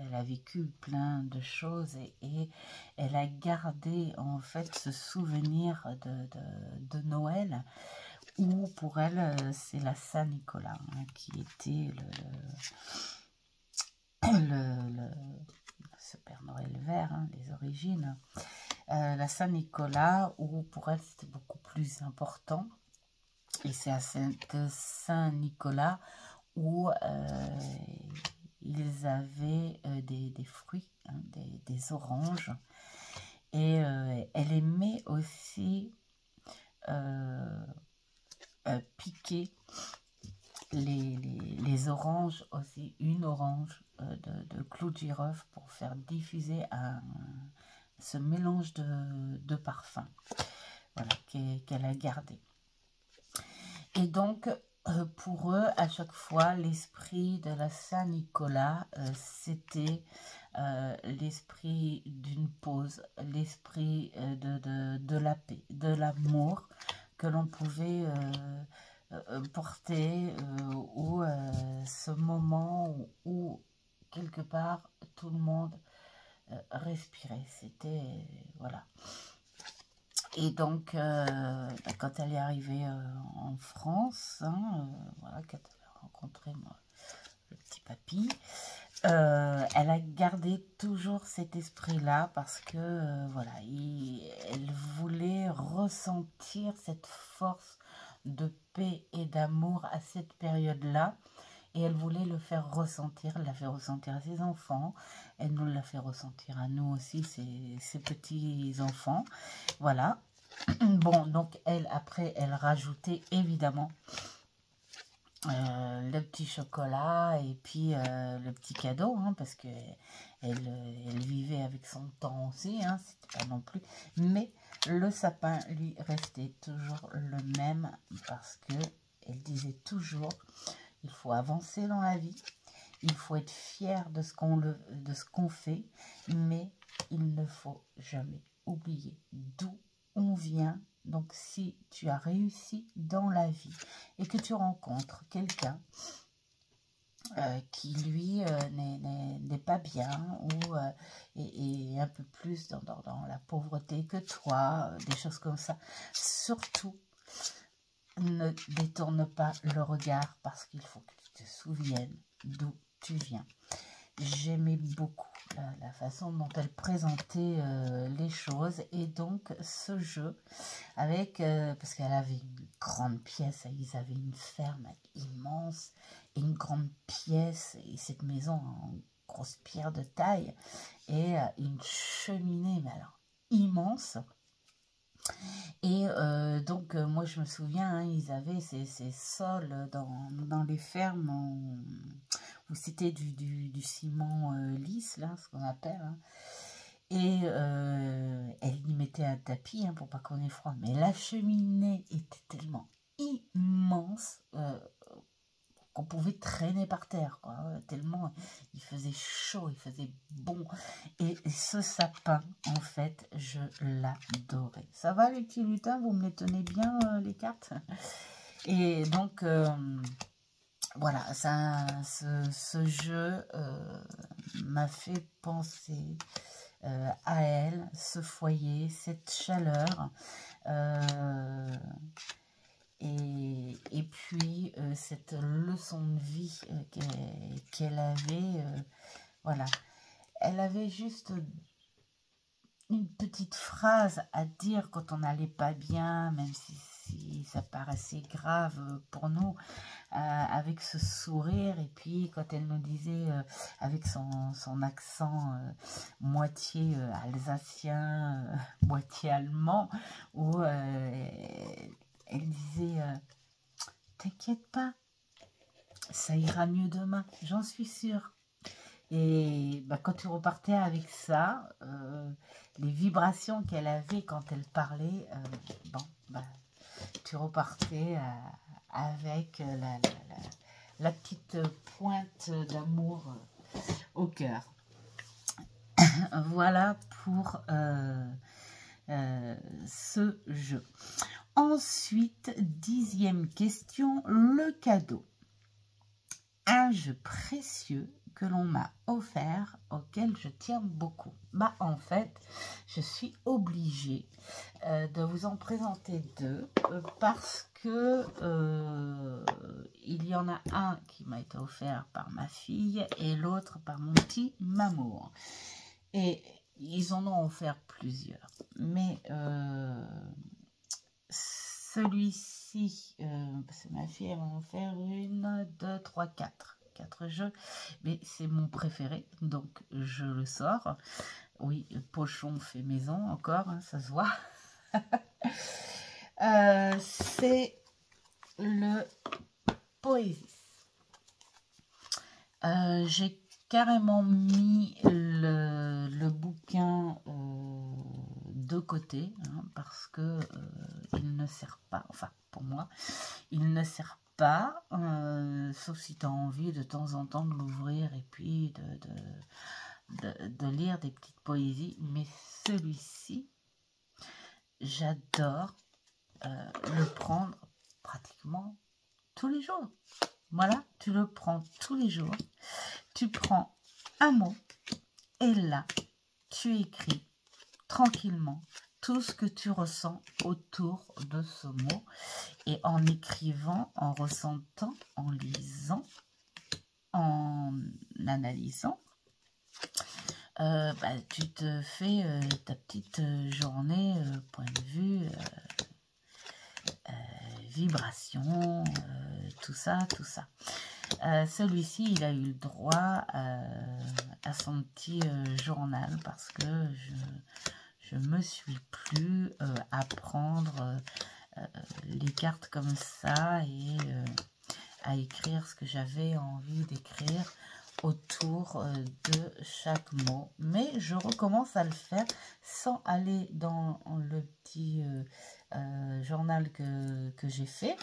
Speaker 1: elle a vécu plein de choses et elle a gardé en fait ce souvenir de Noël, où pour elle c'est la Saint-Nicolas, hein, qui était ce Père Noël vert, hein, les origines. La Saint-Nicolas, où pour elle c'était beaucoup plus important, et c'est à Saint-Nicolas où ils avaient des fruits, hein, des oranges, et elle aimait aussi piquer les oranges aussi, une orange de clou de girofle pour faire diffuser ce mélange de parfums, voilà, qu'elle a gardé. Et donc, pour eux, à chaque fois, l'esprit de la Saint-Nicolas, c'était l'esprit d'une pause, l'esprit de la paix, de l'amour que l'on pouvait porter, ou ce moment où, quelque part, tout le monde respirait. C'était, voilà. Et donc, quand elle est arrivée en France, hein, voilà, quand elle a rencontré le petit papy, elle a gardé toujours cet esprit-là parce que, voilà, elle voulait ressentir cette force de paix et d'amour à cette période-là. Et elle voulait le faire ressentir, elle l'a fait ressentir à ses enfants, elle nous l'a fait ressentir à nous aussi, ses petits-enfants, voilà. Bon, donc après, elle rajoutait évidemment le petit chocolat et puis le petit cadeau, hein, parce que elle vivait avec son temps aussi, hein, c'était pas non plus, mais le sapin lui restait toujours le même, parce que elle disait toujours: il faut avancer dans la vie, il faut être fier de ce qu'on fait, mais il ne faut jamais oublier d'où on vient. Donc si tu as réussi dans la vie et que tu rencontres quelqu'un qui lui n'est pas bien, ou est un peu plus dans la pauvreté que toi, des choses comme ça, surtout ne détourne pas le regard, parce qu'il faut que tu te souviennes d'où tu viens. J'aimais beaucoup la façon dont elle présentait les choses, et donc ce jeu avec, parce qu'elle avait une grande pièce, ils avaient une ferme immense et une grande pièce, et cette maison en grosse pierre de taille, et une cheminée, mais alors immense. Et donc, moi, je me souviens, hein, ils avaient ces sols dans les fermes où c'était du ciment lisse, là, ce qu'on appelle. Hein. Et elle y mettait un tapis, hein, pour pas qu'on ait froid. Mais la cheminée était tellement immense qu'on pouvait traîner par terre, quoi, tellement il faisait chaud, il faisait bon. Et ce sapin, en fait, je l'adorais. Ça va, les petits lutins, vous me les tenez bien, les cartes? Et donc, voilà, ce jeu m'a fait penser à elle, ce foyer, cette chaleur, et puis cette leçon de vie qu'elle avait, voilà. Elle avait juste une petite phrase à dire quand on n'allait pas bien, même si ça paraissait grave pour nous, avec ce sourire. Et puis quand elle nous disait, avec son accent moitié alsacien, moitié allemand, où elle disait, t'inquiète pas, ça ira mieux demain, j'en suis sûre. Et bah, quand tu repartais avec ça, les vibrations qu'elle avait quand elle parlait, bon, bah, tu repartais avec la petite pointe d'amour au cœur. Voilà pour ce jeu. Ensuite, 10e question, le cadeau. Un jeu précieux que l'on m'a offert, auquel je tiens beaucoup. Bah, en fait, je suis obligée de vous en présenter deux parce que il y en a un qui m'a été offert par ma fille et l'autre par mon petit mamour. Et ils en ont offert plusieurs. Mais celui-ci, parce que ma fille elle m'a offert 1, 2, 3, 4 jeux, mais c'est mon préféré, donc je le sors. Oui, pochon fait maison encore, hein, ça se voit. C'est le Poésis. J'ai carrément mis le bouquin de côté, hein, parce que il ne sert pas, enfin pour moi, il ne sert pas, sauf si tu as envie de temps en temps de l'ouvrir et puis de lire des petites poésies. Mais celui-ci, j'adore le prendre pratiquement tous les jours. Voilà, tu le prends tous les jours, tu prends un mot et là, tu écris tranquillement tout ce que tu ressens autour de ce mot, et en écrivant, en ressentant, en lisant, en analysant, bah, tu te fais ta petite journée, point de vue, vibration, tout ça, tout ça. Celui-ci, il a eu le droit à son petit journal parce que je me suis plus à prendre les cartes comme ça et à écrire ce que j'avais envie d'écrire autour de chaque mot. Mais je recommence à le faire sans aller dans le petit journal que j'ai fait.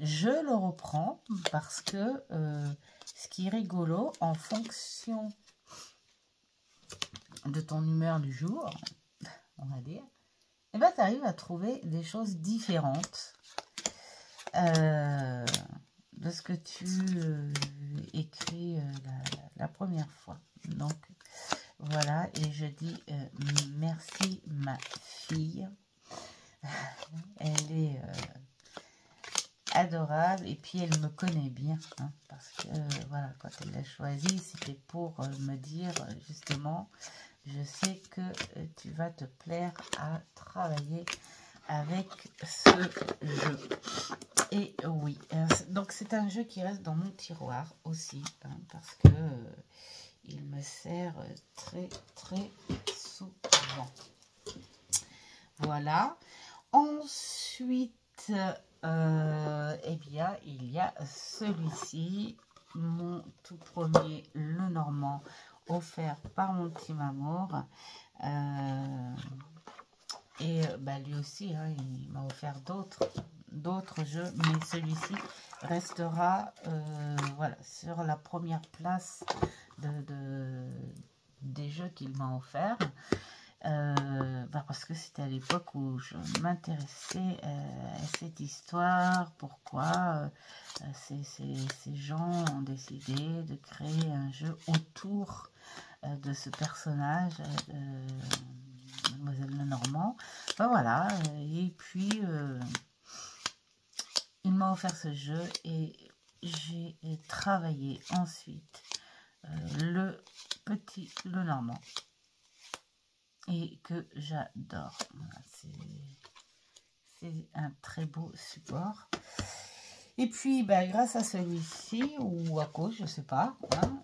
Speaker 1: Je le reprends parce que ce qui est rigolo, en fonction de ton humeur du jour, on va dire, et ben, tu arrives à trouver des choses différentes de ce que tu écris la première fois. Donc voilà, et je dis merci ma fille. Elle est adorable et puis elle me connaît bien, hein, parce que voilà, quand elle l'a choisi, c'était pour me dire justement, je sais que tu vas te plaire à travailler avec ce jeu. Et oui, donc c'est un jeu qui reste dans mon tiroir aussi, hein, parce que il me sert très très souvent. Voilà. Ensuite, eh bien, il y a celui-ci, mon tout premier, le Normand, offert par mon petit mamour. Et bah, lui aussi, hein, il m'a offert d'autres jeux, mais celui-ci restera voilà, sur la première place des jeux qu'il m'a offert. Bah parce que c'était à l'époque où je m'intéressais à cette histoire, pourquoi ces gens ont décidé de créer un jeu autour de ce personnage, Mademoiselle Lenormand. Ben voilà, et puis il m'a offert ce jeu et j'ai travaillé ensuite le petit Lenormand. Et que j'adore. Voilà, c'est un très beau support. Et puis, bah, grâce à celui-ci, ou à cause, je sais pas,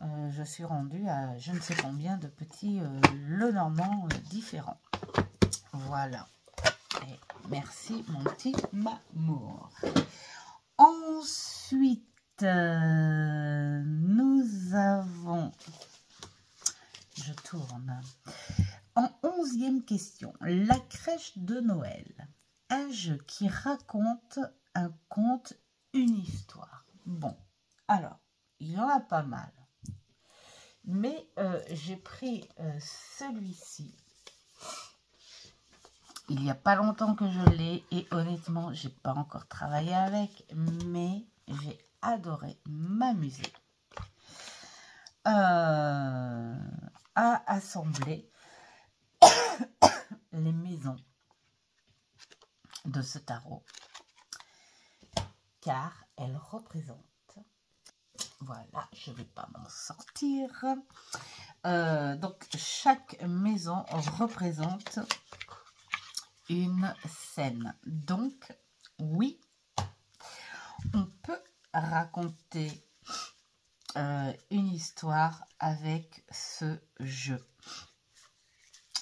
Speaker 1: hein, je suis rendue à je ne sais combien de petits Lenormand différents. Voilà. Et merci, mon petit mamour. Ensuite, nous avons... Je tourne... En 11e question, la crèche de Noël, un jeu qui raconte un conte, une histoire. Bon, alors, il y en a pas mal, mais j'ai pris celui-ci Il n'y a pas longtemps que je l'ai et honnêtement, j'ai pas encore travaillé avec, mais j'ai adoré m'amuser à assembler les maisons de ce tarot, car elles représentent, voilà, je ne vais pas m'en sortir, donc chaque maison représente une scène. Donc oui, on peut raconter une histoire avec ce jeu.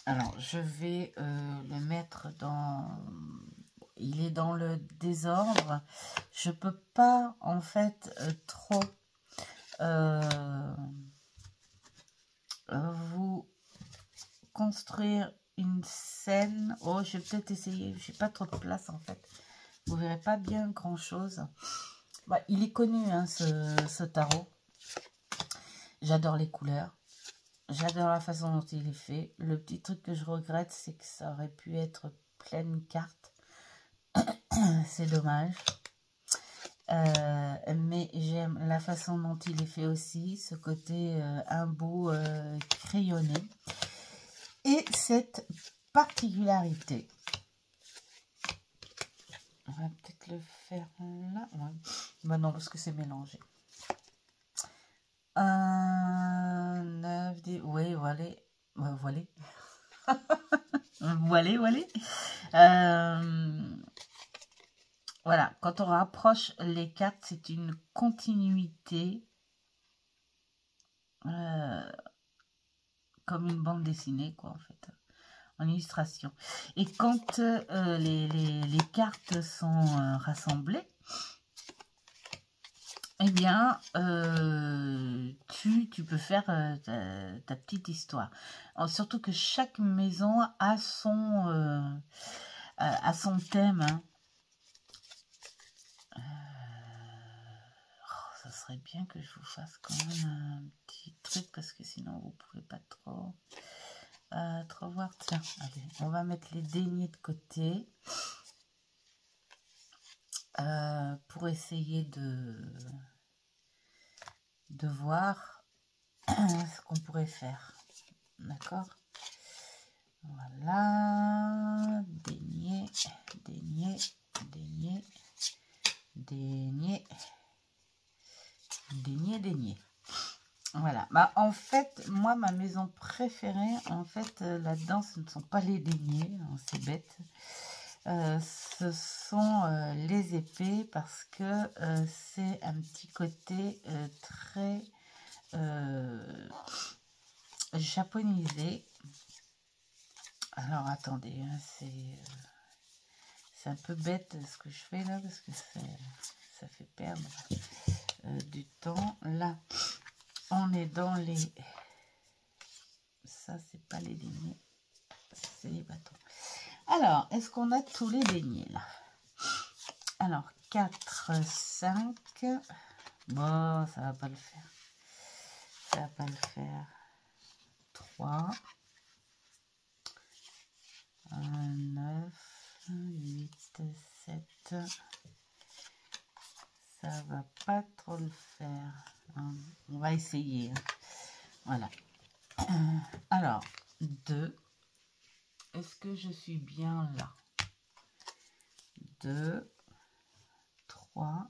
Speaker 1: Alors je vais le mettre dans... Il est dans le désordre. Je peux pas en fait trop vous construire une scène. Oh, je vais peut-être essayer. J'ai pas trop de place en fait. Vous verrez pas bien grand chose. Bah, il est connu hein, ce tarot. J'adore les couleurs. J'adore la façon dont il est fait. Le petit truc que je regrette, c'est que ça aurait pu être pleine carte. C'est dommage. Mais j'aime la façon dont il est fait aussi. Ce côté un bout crayonné. Et cette particularité. On va peut-être le faire là. Ouais. Bah non, parce que c'est mélangé. 1, 9, 10. Oui, voilà. Voilà. Voilà. Voilà, quand on rapproche les cartes, c'est une continuité comme une bande dessinée, quoi, en fait, en illustration. Et quand les cartes sont rassemblées, eh bien, tu peux faire ta petite histoire. Alors, surtout que chaque maison a son thème. Hein. Ça serait bien que je vous fasse quand même un petit truc parce que sinon vous pouvez pas trop voir. Tiens, allez, on va mettre les deniers de côté pour essayer de voir ce qu'on pourrait faire. D'accord? Voilà, denier, denier, denier, denier. Dénier. Voilà. Bah, en fait, moi, ma maison préférée, en fait, là-dedans, ce ne sont pas les deniers. Hein, c'est bête. Ce sont les épées parce que c'est un petit côté très japonisé. Alors, attendez. Hein, c'est un peu bête ce que je fais là parce que ça fait perdre du temps. Là, on est dans les... Ça, c'est pas les deniers, c'est les bâtons. Alors, est-ce qu'on a tous les deniers là? Alors, 4, 5. Bon, ça va pas le faire. Ça va pas le faire. 3. 9, 8, 7. Ça va pas trop le faire. On va essayer. Voilà. Alors, 2. Est-ce que je suis bien là? 2, 3.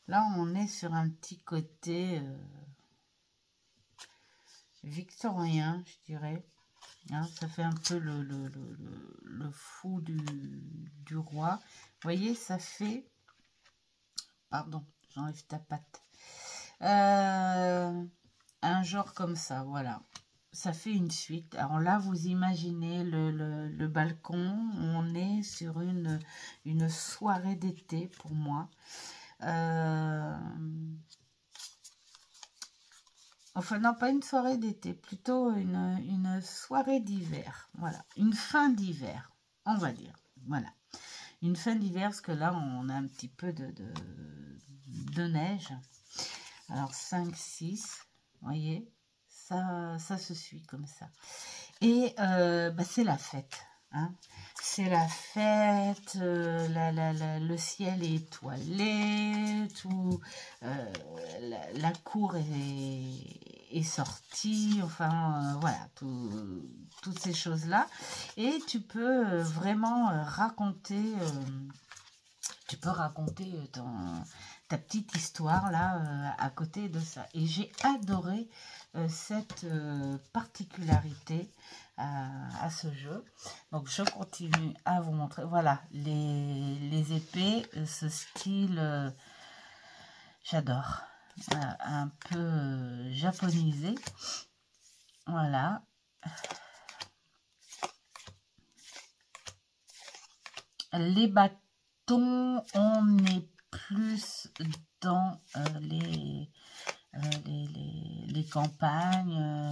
Speaker 1: Là, on est sur un petit côté victorien, je dirais. Hein, ça fait un peu le fou du roi. Vous voyez, ça fait... Pardon, j'enlève ta patte. Un genre comme ça, voilà. Ça fait une suite. Alors là, vous imaginez le balcon. On est sur une soirée d'été pour moi. Enfin, non, pas une soirée d'été. Plutôt une soirée d'hiver. Voilà. Une fin d'hiver, on va dire. Voilà. Une fin d'hiver, parce que là, on a un petit peu de neige. Alors, 5, 6, vous voyez, ça se suit comme ça. Et bah, c'est la fête. Hein. C'est la fête, le ciel est étoilé, tout, la cour est sortie, enfin voilà, toutes ces choses-là. Et tu peux vraiment raconter, ta petite histoire là à côté de ça. Et j'ai adoré cette particularité à ce jeu. Donc je continue à vous montrer. Voilà, les épées, ce style, j'adore. Un peu japonisé. Voilà. Les bâtons, on est plus dans les campagnes,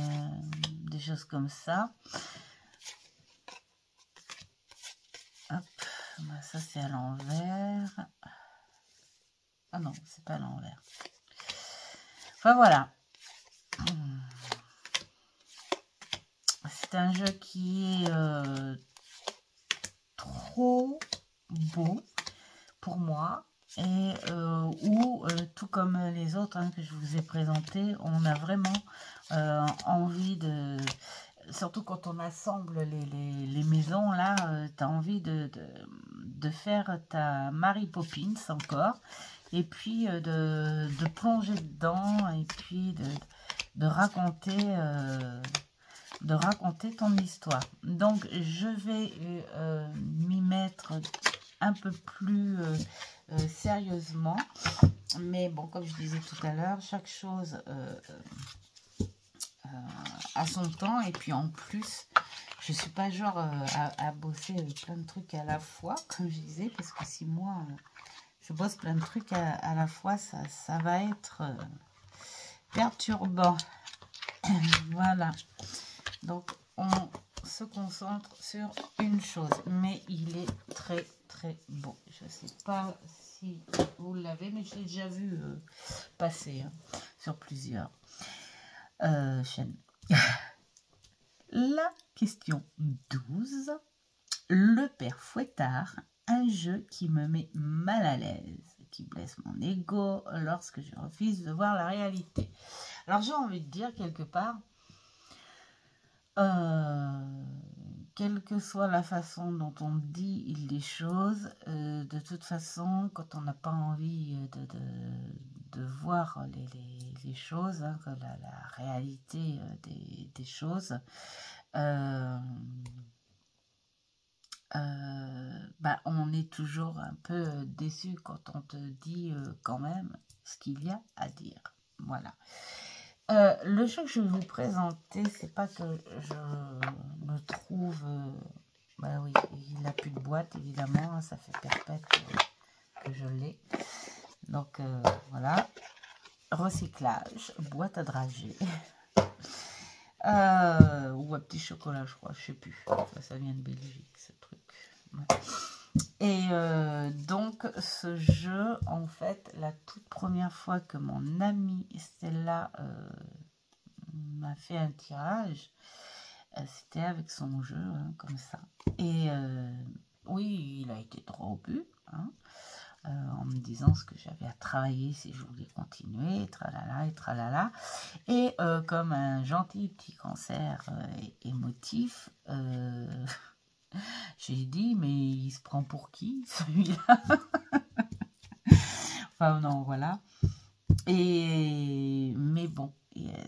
Speaker 1: des choses comme ça. Hop, ça c'est à l'envers. Ah non, c'est pas à l'envers. Enfin voilà. C'est un jeu qui est trop beau pour moi. Et où, tout comme les autres hein, que je vous ai présentés, on a vraiment envie de... Surtout quand on assemble les maisons, là, tu as envie de faire ta Mary Poppins encore. Et puis de plonger dedans et puis de raconter ton histoire. Donc, je vais m'y mettre un peu plus sérieusement. Mais bon, comme je disais tout à l'heure, chaque chose a son temps. Et puis en plus, je suis pas genre à bosser plein de trucs à la fois, comme je disais, parce que si moi, je bosse plein de trucs à la fois, ça va être perturbant. Voilà. Donc, on se concentre sur une chose. Mais il est très, très beau. Je ne sais pas si vous l'avez, mais je l'ai déjà vu passer hein, sur plusieurs chaînes. La question 12. Le père Fouettard, un jeu qui me met mal à l'aise, qui blesse mon ego lorsque je refuse de voir la réalité. Alors j'ai envie de dire quelque part, quelle que soit la façon dont on dit les choses, de toute façon, quand on n'a pas envie de voir les choses, hein, la réalité des choses, on est toujours un peu déçu quand on te dit quand même ce qu'il y a à dire. Voilà. Le jeu que je vais vous présenter, c'est pas que je me trouve... oui, il n'a plus de boîte, évidemment. Ça fait perpète que je l'ai. Donc, voilà. Recyclage, boîte à dragées. Ou un petit chocolat, je crois. Je sais plus. Ça vient de Belgique, ce truc. Ouais. Et donc, ce jeu, en fait, la toute première fois que mon amie Stella m'a fait un tirage, c'était avec son jeu, hein, comme ça. Et oui, il a été droit au but, hein, en me disant ce que j'avais à travailler si je voulais continuer, tralala et tralala. Et comme un gentil petit cancer émotif, j'ai dit, mais il se prend pour qui, celui-là? Enfin, non, voilà. Mais bon,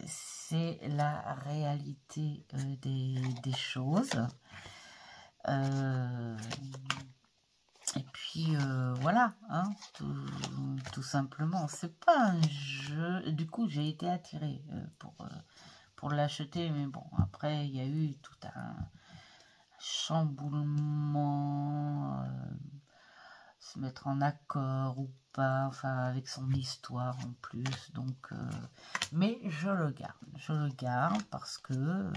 Speaker 1: c'est la réalité des choses. Et puis, voilà, hein, tout simplement. C'est pas un jeu... Du coup, j'ai été attirée pour l'acheter, mais bon, après, il y a eu tout un chamboulement, se mettre en accord ou pas, enfin avec son histoire en plus, donc mais je le garde parce que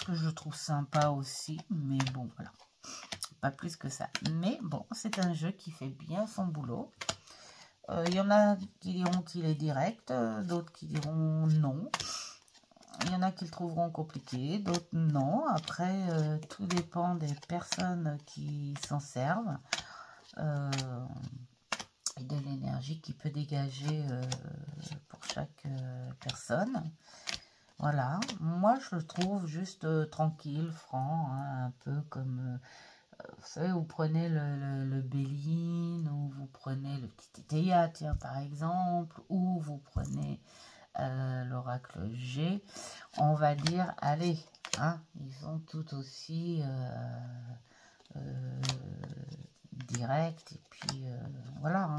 Speaker 1: je le trouve sympa aussi, mais bon voilà, pas plus que ça. Mais bon, c'est un jeu qui fait bien son boulot. Il y en a qui diront qu'il est direct, d'autres qui diront non. il y en a qui le trouveront compliqué, d'autres non. Après, tout dépend des personnes qui s'en servent et de l'énergie qui peut dégager pour chaque personne. Voilà, moi je le trouve juste tranquille, franc, hein, un peu comme, vous savez, vous prenez le Béline, ou vous prenez le petit Tétéia, tiens, par exemple, ou vous prenez l'oracle G, on va dire, allez, hein, ils sont tout aussi directs, et puis voilà, hein.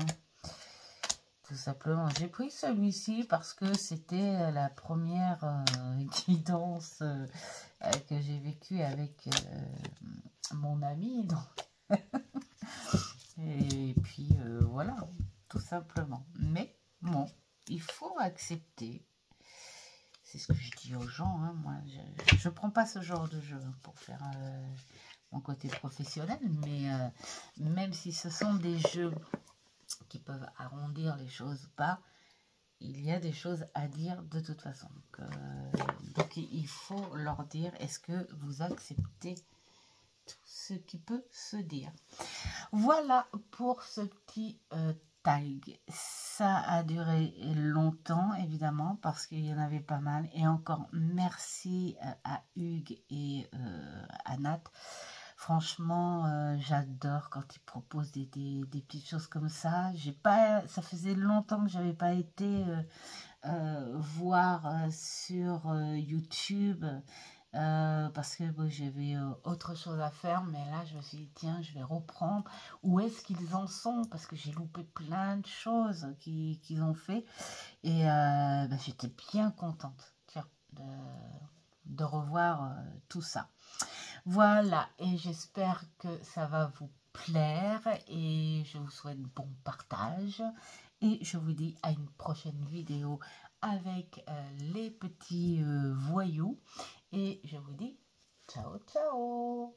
Speaker 1: Tout simplement, j'ai pris celui-ci parce que c'était la première guidance que j'ai vécue avec mon ami. Donc. Et puis voilà, tout simplement. Mais bon, il faut accepter. C'est ce que je dis aux gens. Hein, moi, je prends pas ce genre de jeu pour faire mon côté professionnel, mais même si ce sont des jeux qui peuvent arrondir les choses pas, il y a des choses à dire de toute façon. Donc il faut leur dire, est-ce que vous acceptez tout ce qui peut se dire. Voilà pour ce petit tag. Ça a duré longtemps, évidemment, parce qu'il y en avait pas mal. Et encore, merci à Hugues et à Nat. Franchement, j'adore quand ils proposent des petites choses comme ça. Ça faisait longtemps que j'avais pas été voir sur YouTube parce que bon, j'avais autre chose à faire. Mais là, je me suis dit, tiens, je vais reprendre. Où est-ce qu'ils en sont? Parce que j'ai loupé plein de choses qu'ils ont fait. Et bah, j'étais bien contente, tiens, de revoir tout ça. Voilà, et j'espère que ça va vous plaire et je vous souhaite bon partage et je vous dis à une prochaine vidéo avec les petits voyous et je vous dis ciao ciao.